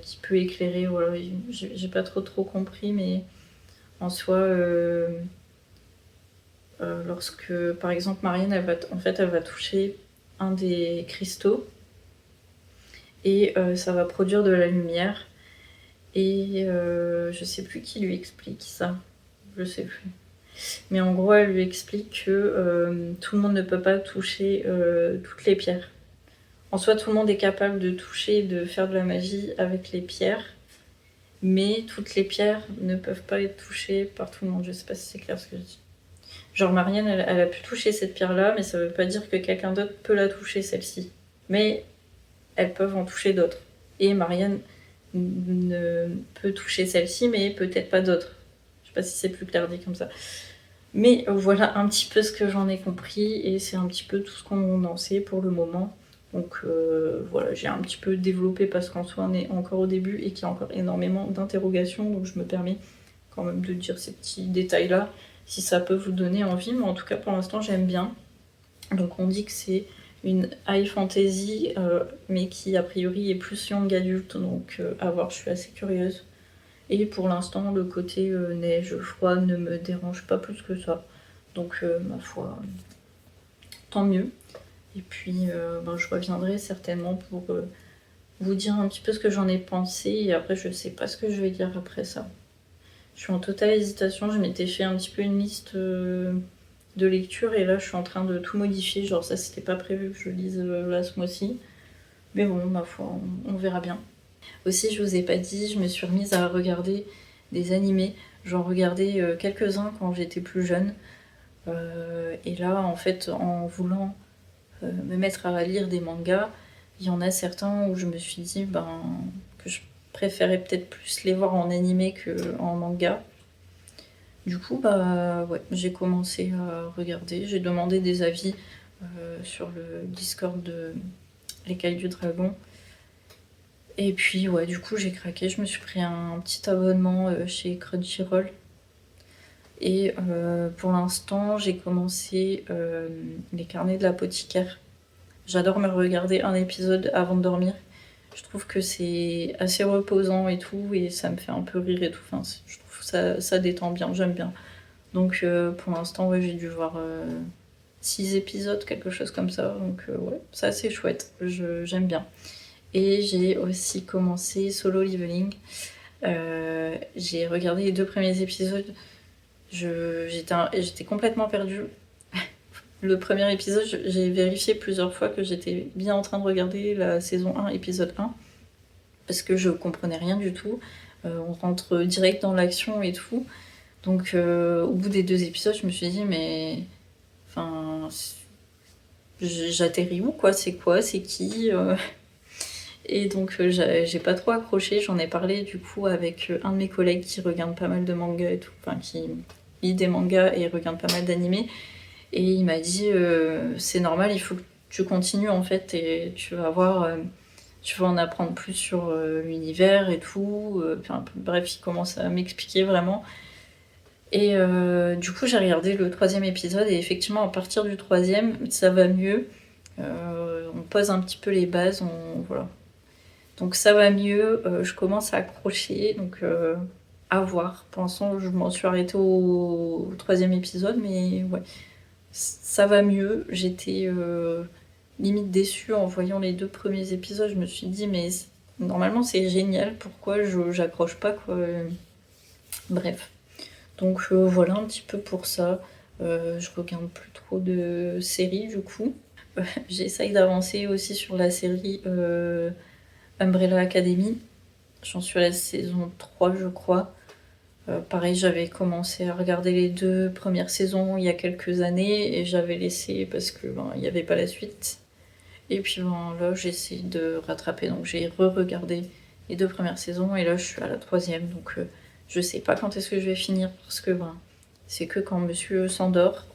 qui peut éclairer. Voilà, j'ai pas trop compris, mais en soi, lorsque, par exemple, Marianne, elle va toucher un des cristaux et ça va produire de la lumière. Et je sais plus qui lui explique ça. Je sais plus. Mais en gros, elle lui explique que tout le monde ne peut pas toucher toutes les pierres. En soi, tout le monde est capable de toucher et de faire de la magie avec les pierres, mais toutes les pierres ne peuvent pas être touchées par tout le monde. Je sais pas si c'est clair ce que je dis. Genre Marianne, elle a pu toucher cette pierre-là, mais ça veut pas dire que quelqu'un d'autre peut la toucher, celle-ci. Mais elles peuvent en toucher d'autres. Et Marianne ne peut toucher celle-ci, mais peut-être pas d'autres. Je sais pas si c'est plus clair dit comme ça. Mais voilà un petit peu ce que j'en ai compris, et c'est un petit peu tout ce qu'on en sait pour le moment. Donc voilà, j'ai un petit peu développé parce qu'en soi on est encore au début et qu'il y a encore énormément d'interrogations, donc je me permets quand même de dire ces petits détails-là, si ça peut vous donner envie, mais en tout cas pour l'instant j'aime bien. Donc on dit que c'est une high fantasy, mais qui a priori est plus young adulte, donc à voir, je suis assez curieuse. Et pour l'instant, le côté neige, froid ne me dérange pas plus que ça. Donc ma foi, tant mieux. Et puis je reviendrai certainement pour vous dire un petit peu ce que j'en ai pensé. Et après, je sais pas ce que je vais dire après ça. Je suis en totale hésitation. Je m'étais fait un petit peu une liste de lecture et là, je suis en train de tout modifier. Genre ça, c'était pas prévu que je lise là ce mois-ci. Mais bon, ma foi, on verra bien. Aussi, je vous ai pas dit, je me suis remise à regarder des animés. J'en regardais quelques-uns quand j'étais plus jeune. Et là, en fait, en voulant me mettre à lire des mangas, il y en a certains où je me suis dit que je préférais peut-être plus les voir en animé qu'en manga. Du coup, ouais, j'ai commencé à regarder, j'ai demandé des avis sur le Discord de l'Écaille du Dragon. Et puis, ouais, du coup, j'ai craqué, je me suis pris un petit abonnement chez Crunchyroll. Et pour l'instant, j'ai commencé les carnets de l'apothicaire. J'adore me regarder un épisode avant de dormir. Je trouve que c'est assez reposant et tout, et ça me fait un peu rire et tout. Enfin, je trouve que ça détend bien, j'aime bien. Donc pour l'instant, ouais, j'ai dû voir 6 épisodes, quelque chose comme ça. Donc ouais, c'est assez chouette, j'aime bien. Et j'ai aussi commencé Solo Leveling. J'ai regardé les 2 premiers épisodes. J'étais complètement perdue. Le premier épisode, j'ai vérifié plusieurs fois que j'étais bien en train de regarder la saison 1, épisode 1, parce que je comprenais rien du tout. On rentre direct dans l'action et tout. Donc au bout des 2 épisodes, je me suis dit, mais... Enfin... J'atterris où, quoi? C'est quoi? C'est qui? Et donc j'ai pas trop accroché. J'en ai parlé du coup avec un de mes collègues qui regarde pas mal de mangas et tout. Enfin, qui lit des mangas et regarde pas mal d'animés. Et il m'a dit c'est normal, il faut que tu continues en fait et tu vas voir tu veux en apprendre plus sur l'univers et tout. Enfin, bref, il commence à m'expliquer vraiment. Et du coup, j'ai regardé le 3e épisode et effectivement, à partir du 3e, ça va mieux. On pose un petit peu les bases, voilà. Donc ça va mieux, je commence à accrocher, donc à voir. Pour l'instant, je m'en suis arrêtée au 3e épisode, mais ouais, ça va mieux. J'étais limite déçue en voyant les 2 premiers épisodes. Je me suis dit, mais normalement c'est génial, pourquoi j'accroche pas, quoi. Bref. Donc voilà un petit peu pour ça. Je regarde plus trop de séries du coup. J'essaye d'avancer aussi sur la série Umbrella Academy. J'en suis à la saison 3 je crois. Pareil, j'avais commencé à regarder les 2 premières saisons il y a quelques années et j'avais laissé parce que il n'y avait pas la suite. Et puis là j'essaie de rattraper, donc j'ai re-regardé les 2 premières saisons et là je suis à la 3e, donc je sais pas quand est-ce que je vais finir parce que c'est que quand monsieur s'endort.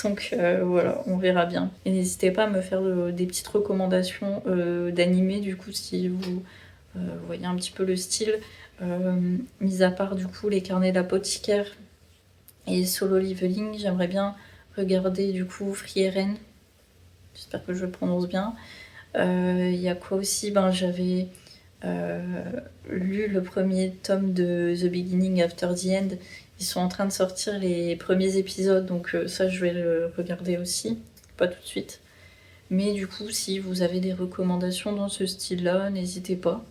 Donc voilà, on verra bien. Et n'hésitez pas à me faire des petites recommandations d'animés du coup si vous voyez un petit peu le style. Mis à part du coup les carnets d'apothicaire et Solo Leveling, j'aimerais bien regarder du coup Frieren. J'espère que je le prononce bien. Il y a quoi aussi, j'avais lu le premier tome de The Beginning After the End. Ils sont en train de sortir les premiers épisodes, donc ça je vais le regarder aussi, pas tout de suite. Mais du coup, si vous avez des recommandations dans ce style-là, n'hésitez pas.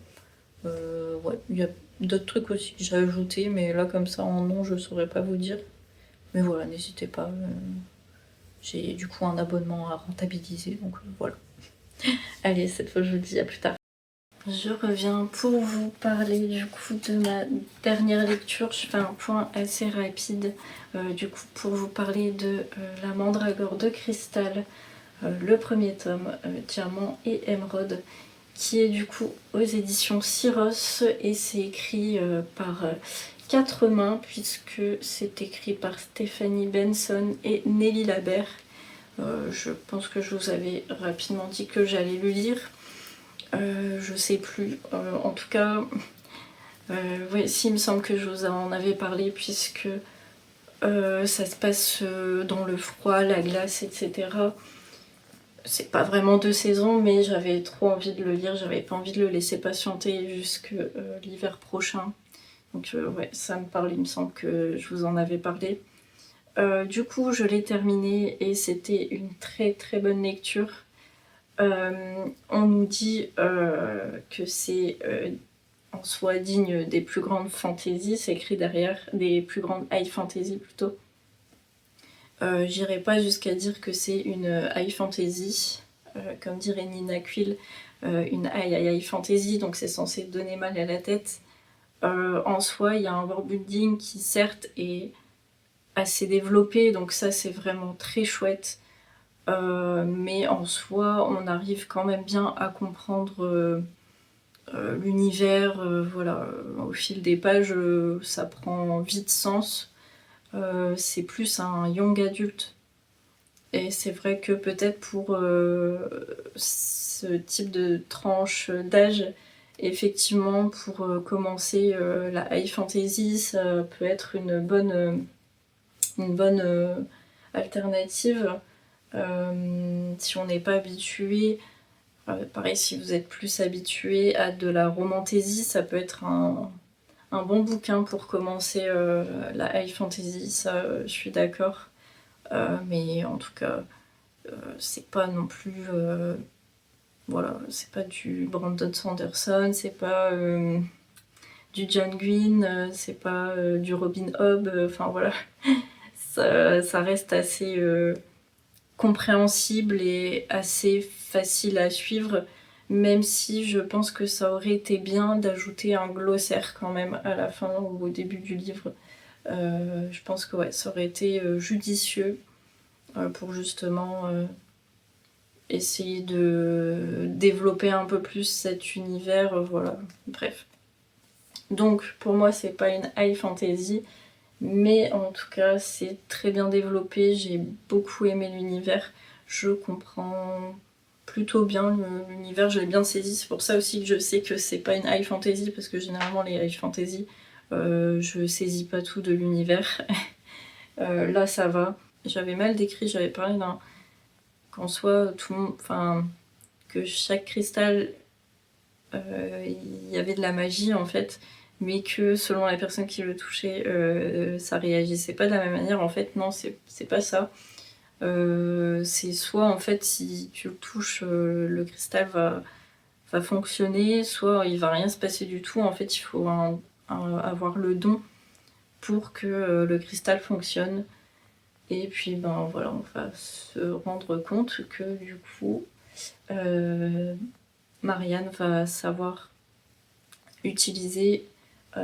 Ouais, il y a d'autres trucs aussi que j'ai ajoutés, mais là comme ça en nom je saurais pas vous dire. Mais voilà, n'hésitez pas. J'ai du coup un abonnement à rentabiliser, donc voilà. Allez, cette fois je vous dis à plus tard. Je reviens pour vous parler du coup de ma dernière lecture. Je fais un point assez rapide du coup pour vous parler de La Mandragore de cristal, le premier tome, Diamant et Émeraude, qui est du coup aux éditions Syros et c'est écrit par 4 mains puisque c'est écrit par Stéphanie Benson et Nelly Labert. Je pense que je vous avais rapidement dit que j'allais le lire. Je sais plus. En tout cas, ouais, si, il me semble que je vous en avais parlé puisque ça se passe dans le froid, la glace, etc. C'est pas vraiment 2 saisons, mais j'avais trop envie de le lire. J'avais pas envie de le laisser patienter jusque l'hiver prochain. Donc ouais, ça me parle, il me semble que je vous en avais parlé. Du coup, je l'ai terminé et c'était une très très bonne lecture. On nous dit que c'est en soi digne des plus grandes fantaisies, c'est écrit derrière, des plus grandes high fantasy plutôt. J'irai pas jusqu'à dire que c'est une high fantasy, comme dirait Nina Quill, une high fantasy, donc c'est censé donner mal à la tête. En soi, il y a un world building qui certes est assez développé, donc ça c'est vraiment très chouette. Mais en soi, on arrive quand même bien à comprendre l'univers. Voilà, au fil des pages, ça prend vite sens. C'est plus un young adulte. Et c'est vrai que peut-être pour ce type de tranche d'âge, effectivement, pour commencer la high fantasy, ça peut être une bonne alternative. Si on n'est pas habitué, pareil, si vous êtes plus habitué à de la romantaisie, ça peut être un bon bouquin pour commencer la high fantasy, ça je suis d'accord. Mais en tout cas, c'est pas non plus. Voilà, c'est pas du Brandon Sanderson, c'est pas du John Green, c'est pas du Robin Hobb, enfin voilà. Ça reste assez compréhensible et assez facile à suivre, même si je pense que ça aurait été bien d'ajouter un glossaire quand même à la fin ou au début du livre. Je pense que ouais, ça aurait été judicieux pour justement essayer de développer un peu plus cet univers, voilà, bref. Donc pour moi c'est pas une high fantasy, mais en tout cas c'est très bien développé, j'ai beaucoup aimé l'univers, je comprends plutôt bien l'univers, je l'ai bien saisi. C'est pour ça aussi que je sais que c'est pas une high fantasy, parce que généralement les high fantasy, je saisis pas tout de l'univers. Là ça va. J'avais mal décrit, j'avais parlé qu'en soit tout le monde, enfin que chaque cristal, il y avait de la magie en fait, mais que selon la personne qui le touchait, ça réagissait pas de la même manière. En fait non, c'est pas ça. C'est soit en fait si tu le touches, le cristal va fonctionner, soit il va rien se passer du tout. En fait il faut avoir le don pour que le cristal fonctionne. Et puis ben voilà, on va se rendre compte que du coup Marianne va savoir utiliser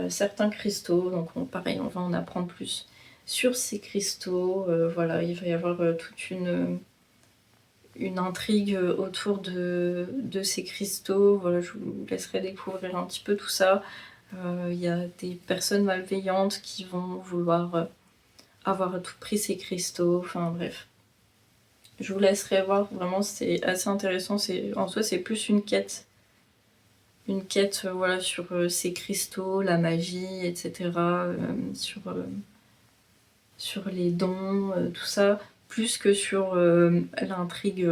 certains cristaux. Donc pareil, on va en apprendre plus sur ces cristaux. Voilà, il va y avoir toute une intrigue autour de ces cristaux. Voilà, je vous laisserai découvrir un petit peu tout ça. Il y a des personnes malveillantes qui vont vouloir avoir à tout prix ces cristaux. Enfin bref. Je vous laisserai voir, vraiment c'est assez intéressant. En soi c'est plus une quête. Une quête voilà, sur ces cristaux, la magie, etc. Sur les dons, tout ça. Plus que sur l'intrigue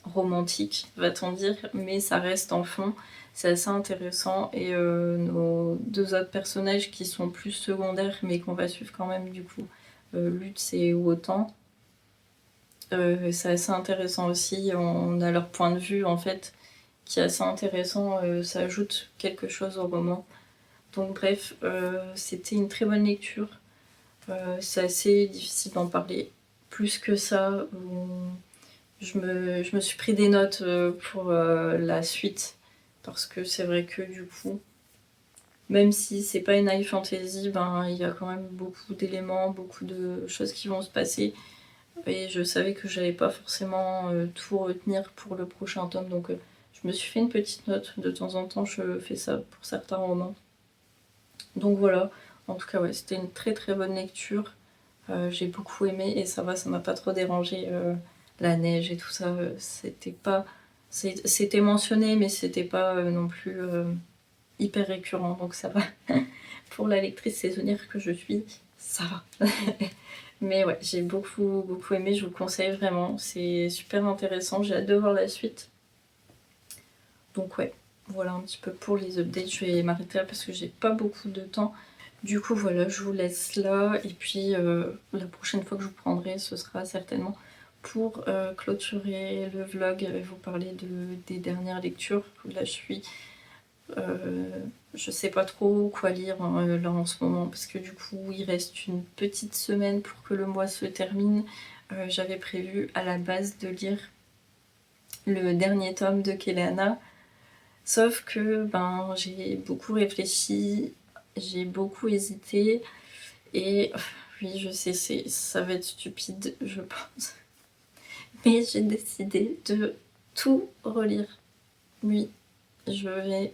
romantique, va-t-on dire, mais ça reste en fond, c'est assez intéressant. Et nos deux autres personnages qui sont plus secondaires, mais qu'on va suivre quand même du coup, Lutz et Wotan, c'est assez intéressant aussi. On a leur point de vue en fait, qui est assez intéressant, ça ajoute quelque chose au roman. Donc bref, c'était une très bonne lecture. C'est assez difficile d'en parler plus que ça. Je me suis pris des notes pour la suite, parce que c'est vrai que du coup, même si c'est pas une high fantasy, ben il y a quand même beaucoup d'éléments, beaucoup de choses qui vont se passer. Et je savais que j'allais pas forcément tout retenir pour le prochain tome, donc je me suis fait une petite note. De temps en temps, je fais ça pour certains romans. Donc voilà, en tout cas, ouais, c'était une très très bonne lecture. J'ai beaucoup aimé et ça va, ça m'a pas trop dérangé. La neige et tout ça, c'était mentionné, mais c'était pas non plus hyper récurrent, donc ça va. Pour la lectrice saisonnière que je suis, ça va. Mais ouais, j'ai beaucoup beaucoup aimé, je vous le conseille vraiment, c'est super intéressant, j'ai hâte de voir la suite. Donc ouais, voilà un petit peu pour les updates, je vais m'arrêter là parce que j'ai pas beaucoup de temps. Du coup voilà, je vous laisse là, et puis la prochaine fois que je vous prendrai, ce sera certainement pour clôturer le vlog et vous parler des dernières lectures. Là je sais pas trop quoi lire là en ce moment, parce que du coup il reste une petite semaine pour que le mois se termine. J'avais prévu à la base de lire le dernier tome de Keleana, sauf que ben j'ai beaucoup réfléchi, j'ai beaucoup hésité, et oui je sais, ça va être stupide je pense, mais j'ai décidé de tout relire. Oui, je vais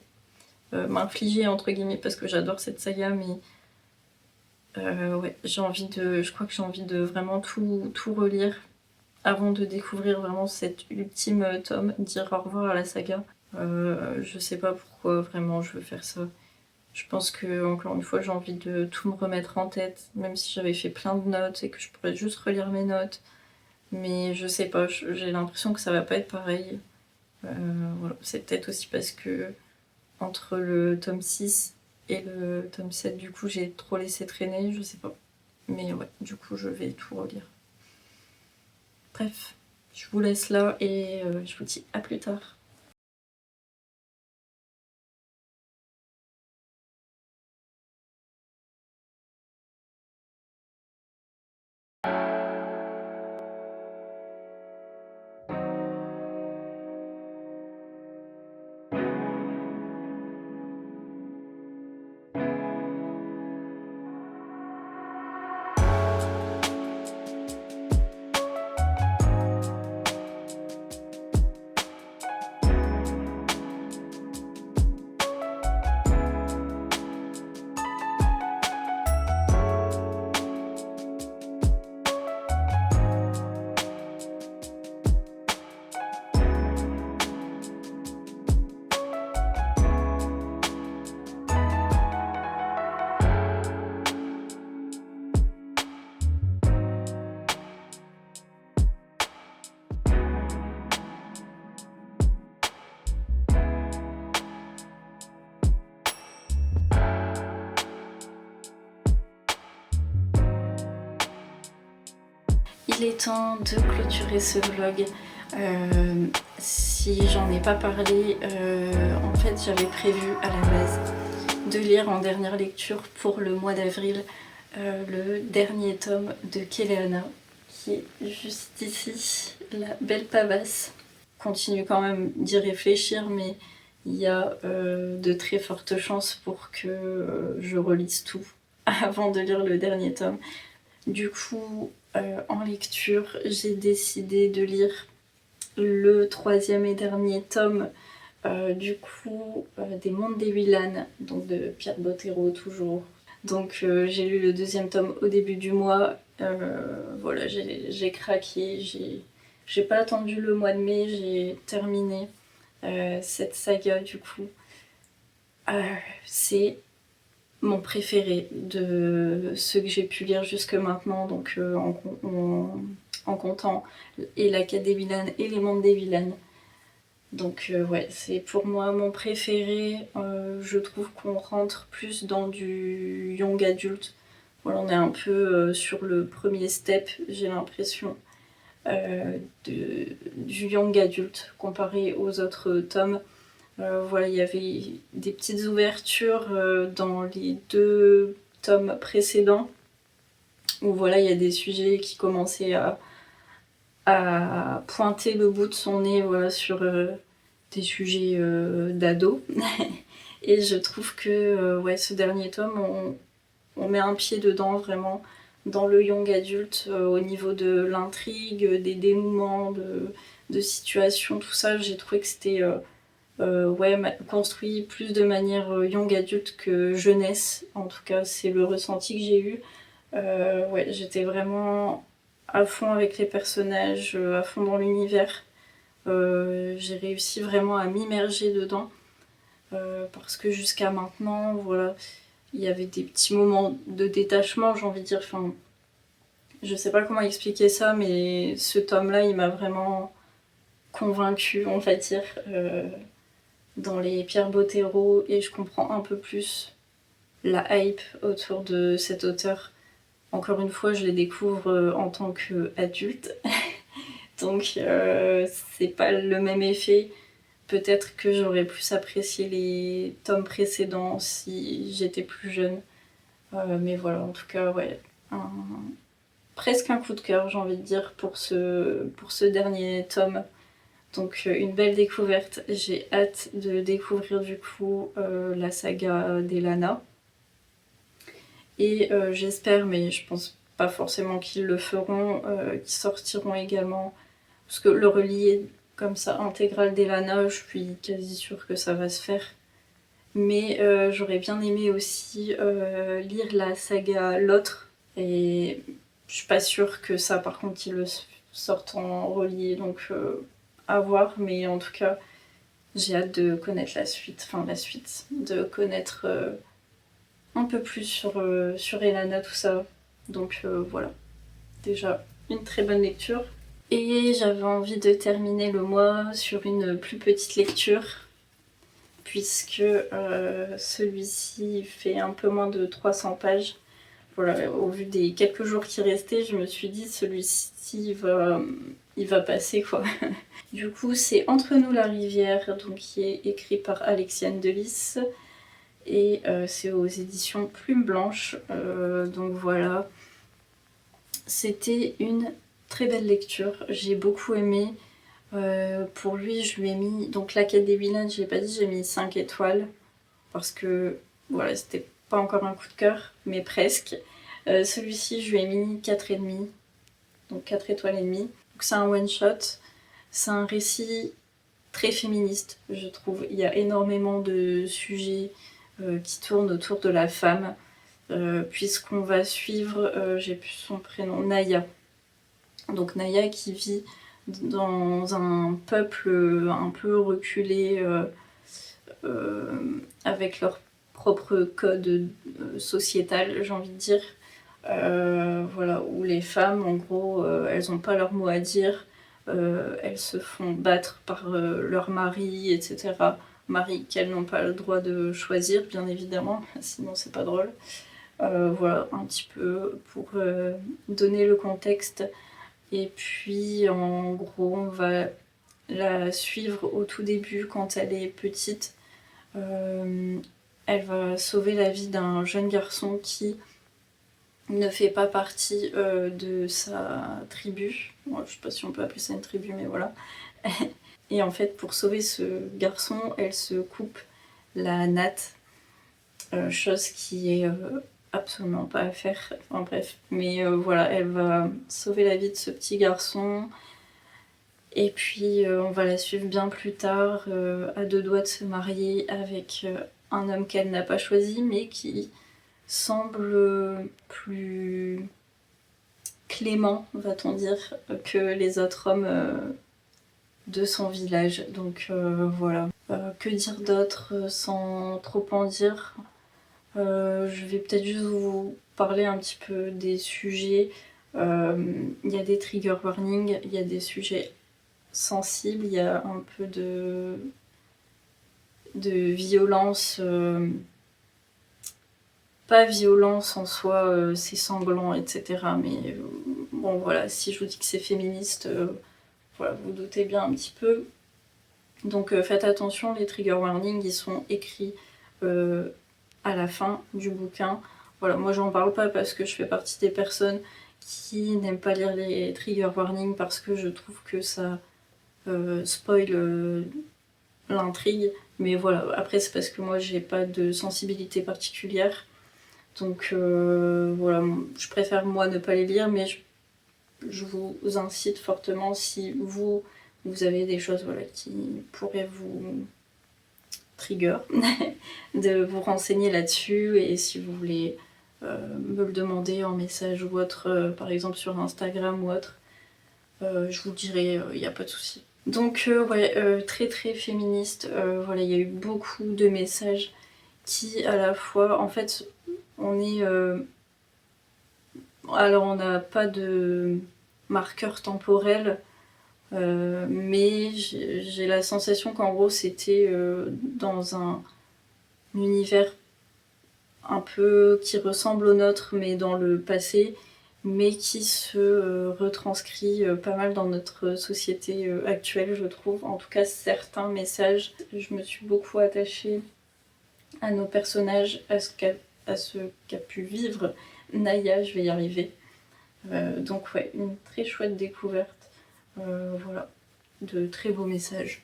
m'infliger entre guillemets, parce que j'adore cette saga, mais ouais, je crois que j'ai envie de vraiment tout relire avant de découvrir vraiment cet ultime tome, dire au revoir à la saga. Je sais pas pourquoi vraiment je veux faire ça. Je pense que, encore une fois, j'ai envie de tout me remettre en tête, même si j'avais fait plein de notes et que je pourrais juste relire mes notes. Mais je sais pas, j'ai l'impression que ça va pas être pareil. Voilà. C'est peut-être aussi parce que entre le tome 6 et le tome 7, du coup, j'ai trop laissé traîner, je sais pas. Mais ouais, du coup, je vais tout relire. Bref, je vous laisse là et je vous dis à plus tard. il est temps de clôturer ce vlog. Si j'en ai pas parlé, en fait j'avais prévu à la base de lire en dernière lecture pour le mois d'avril le dernier tome de Kéléana, qui est juste ici, la belle pavasse. Continue quand même d'y réfléchir, mais il y a de très fortes chances pour que je relise tout avant de lire le dernier tome. Du coup, en lecture, j'ai décidé de lire le 3e et dernier tome des Mondes des Willanes, donc de Pierre Bottero toujours. Donc j'ai lu le 2e tome au début du mois. Voilà, j'ai craqué, j'ai pas attendu le mois de mai, j'ai terminé cette saga du coup. C'est mon préféré de ceux que j'ai pu lire jusque maintenant, donc en comptant et la Quête des Willanes et les Mondes des Willanes. Donc ouais, c'est pour moi mon préféré. Je trouve qu'on rentre plus dans du young adulte. Voilà, on est un peu sur le premier step, j'ai l'impression, du young adulte comparé aux autres tomes. Voilà, il y avait des petites ouvertures dans les 2 tomes précédents où voilà, il y a des sujets qui commençaient à pointer le bout de son nez, voilà, sur des sujets d'ado. Et je trouve que ouais, ce dernier tome, on met un pied dedans vraiment dans le young adulte au niveau de l'intrigue, des dénouements, de situations, tout ça. J'ai trouvé que c'était ouais, construit plus de manière young adulte que jeunesse. En tout cas, c'est le ressenti que j'ai eu. Ouais, j'étais vraiment à fond avec les personnages, à fond dans l'univers. J'ai réussi vraiment à m'immerger dedans. Parce que jusqu'à maintenant, voilà, il y avait des petits moments de détachement, j'ai envie de dire. Enfin, je sais pas comment expliquer ça, mais ce tome-là, il m'a vraiment convaincue, on va dire, dans les Pierre Bottero, et je comprends un peu plus la hype autour de cet auteur. Encore une fois, je les découvre en tant qu'adulte, donc c'est pas le même effet. Peut-être que j'aurais plus apprécié les tomes précédents si j'étais plus jeune. Mais voilà, en tout cas, ouais, presque un coup de cœur, j'ai envie de dire, pour ce dernier tome. Donc une belle découverte. J'ai hâte de découvrir du coup la saga d'Elana. Et j'espère, mais je pense pas forcément qu'ils le feront, qu'ils sortiront également. Parce que le relier comme ça intégral d'Elana, je suis quasi sûre que ça va se faire. Mais j'aurais bien aimé aussi lire la saga L'Autre. Et je suis pas sûre que ça, par contre, ils le sortent en relié. Donc à voir. Mais en tout cas, j'ai hâte de connaître la suite. Enfin, la suite. De connaître un peu plus sur Elana, tout ça. Donc voilà. Déjà, une très bonne lecture. Et j'avais envie de terminer le mois sur une plus petite lecture, puisque celui-ci fait un peu moins de 300 pages. Voilà, au vu des quelques jours qui restaient, je me suis dit celui-ci il va passer quoi. Du coup, c'est Entre nous la rivière, donc qui est écrit par Alexiane Delis, et c'est aux éditions Plume Blanche. Donc voilà, c'était une très belle lecture, j'ai beaucoup aimé. Pour lui, je lui ai mis, donc la Quête des Willanes, je l'ai pas dit, j'ai mis 5 étoiles, parce que voilà, c'était pas encore un coup de cœur, mais presque. Celui-ci, je lui ai mis 4,5, donc 4 étoiles et demie. Donc c'est un one-shot, c'est un récit très féministe, je trouve. Il y a énormément de sujets qui tournent autour de la femme, puisqu'on va suivre, j'ai plus son prénom, Naya. Donc Naya qui vit dans un peuple un peu reculé, avec leur propre code sociétal, j'ai envie de dire. Voilà, où les femmes, en gros, elles n'ont pas leur mot à dire, elles se font battre par leur mari, etc. Mari qu'elles n'ont pas le droit de choisir, bien évidemment, sinon c'est pas drôle. Voilà, un petit peu pour donner le contexte. Et puis en gros on va la suivre au tout début quand elle est petite. Elle va sauver la vie d'un jeune garçon qui ne fait pas partie de sa tribu. Bon, je sais pas si on peut appeler ça une tribu, mais voilà. Et en fait, pour sauver ce garçon, elle se coupe la natte, chose qui est absolument pas à faire. Enfin bref, mais voilà, elle va sauver la vie de ce petit garçon. Et puis on va la suivre bien plus tard, à 2 doigts de se marier avec un homme qu'elle n'a pas choisi, mais qui semble plus clément, va-t-on dire, que les autres hommes de son village. Donc voilà. Que dire d'autre sans trop en dire? Je vais peut-être juste vous parler un petit peu des sujets. Il y a des trigger warnings, il y a des sujets sensibles, il y a un peu de violence. Pas violence en soi, c'est sanglant, etc. Mais bon voilà, si je vous dis que c'est féministe, voilà, vous doutez bien un petit peu. Donc faites attention, les trigger warnings, ils sont écrits à la fin du bouquin. Voilà, moi j'en parle pas parce que je fais partie des personnes qui n'aiment pas lire les trigger warnings parce que je trouve que ça spoil l'intrigue. Mais voilà, après c'est parce que moi j'ai pas de sensibilité particulière. Donc voilà, je préfère moi ne pas les lire, mais je vous incite fortement si vous avez des choses voilà, qui pourraient vous trigger, de vous renseigner là-dessus. Et si vous voulez me le demander en message ou autre, par exemple sur Instagram ou autre, je vous dirai, il n'y a pas de souci. Donc ouais, très très féministe, voilà, il y a eu beaucoup de messages qui à la fois, en fait, on est... alors on n'a pas de marqueur temporel, mais j'ai la sensation qu'en gros c'était dans un univers un peu qui ressemble au nôtre mais dans le passé, mais qui se retranscrit pas mal dans notre société actuelle, je trouve. En tout cas certains messages. Je me suis beaucoup attachée à nos personnages, à ce qu'a pu vivre Naya, je vais y arriver. Donc ouais, une très chouette découverte. Voilà, de très beaux messages.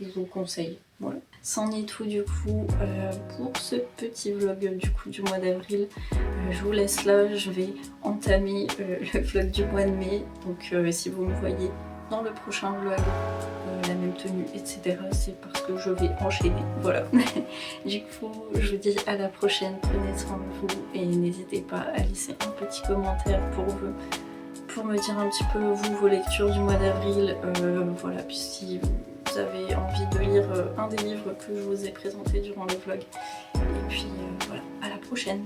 Je vous conseille. Voilà. C'en est tout du coup pour ce petit vlog du coup du mois d'avril. Je vous laisse là, je vais entamer le vlog du mois de mai. Donc si vous me voyez dans le prochain vlog, la même tenue, etc., c'est parce que je vais enchaîner. Voilà. Du coup, je vous dis à la prochaine, prenez soin de vous et n'hésitez pas à laisser un petit commentaire pour me dire un petit peu vous vos lectures du mois d'avril. Voilà, puis si vous avez envie de lire un des livres que je vous ai présentés durant le vlog. Et puis voilà, à la prochaine.